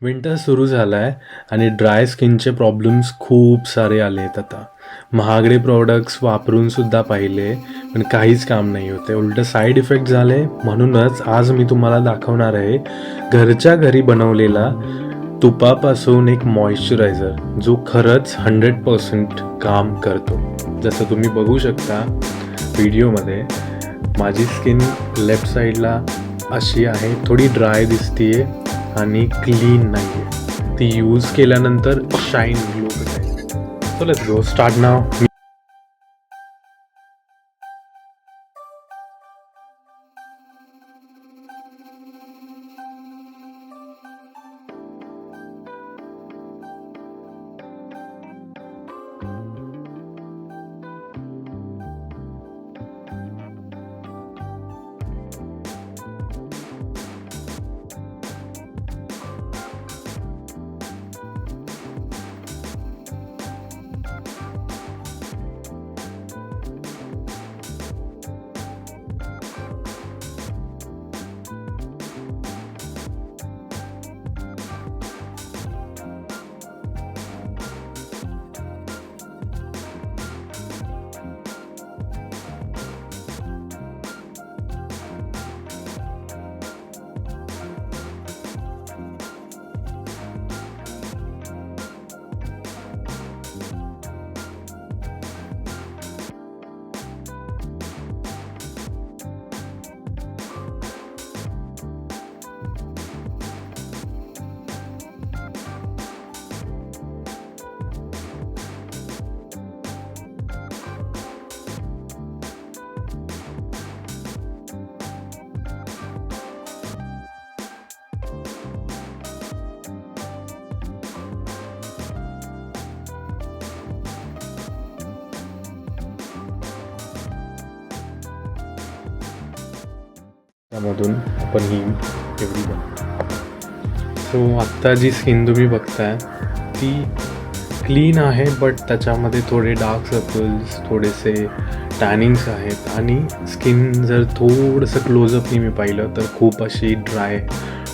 Winter सुरू झाला आहे आणि ड्राय स्किनचे प्रॉब्लेम्स खूप सारे आले आहेत आता. महागडे प्रॉडक्ट्स वापरून सुद्धा पाहिले पण काहीच काम नाही होते, उलट साईड इफेक्ट झाले. म्हणूनच आज मी तुम्हाला दाखवणार आहे घरच्या घरी बनवलेला तुपापासून एक मॉइश्चरायझर जो खरंच 100% काम करतो. जसं तुम्ही बघू शकता व्हिडिओमध्ये माझी स्किन लेफ्ट साईडला अशी आहे, थोडी ड्राय दिसतीये आणि क्लीन नाही आहे. ती यूज केल्यानंतर शाईन ग्लो भेटेल. सो लेट्स गो स्टार्ट नाव. त्यामधून आपण ही एवढी सो आत्ता जी स्किन तुम्ही बघताय ती क्लीन आहे, बट त्याच्यामध्ये थोडे डार्क सर्कल्स, थोडेसे टॅनिंग्स आहेत आणि स्किन जर थोडंसं क्लोजअपनी मी पाहिलं तर खूप अशी ड्राय.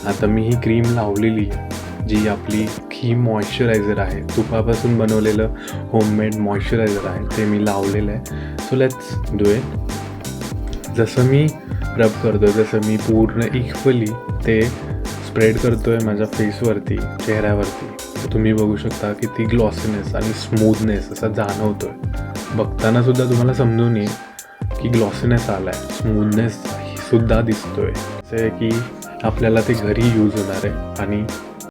आता मी ही क्रीम लावलेली आहे जी आपली ही मॉइश्चरायझर आहे, तुपापासून बनवलेलं होममेड मॉइश्चरायझर आहे, ते मी लावलेलं आहे. So let's do it. जसं मी रब करतो आहे, जसं मी पूर्ण इक्वली ते स्प्रेड करतो आहे माझ्या फेसवरती, चेहऱ्यावरती, तर तुम्ही बघू शकता की ती ग्लॉसीनेस आणि स्मूथनेस असा जाणवतो आहे. बघताना सुद्धा तुम्हाला समजून येईल की ग्लॉसीनेस आला आहे, स्मूथनेस सुद्धा दिसतो आहे, जसे की आपल्याला ते घरी यूज होणार आहे आणि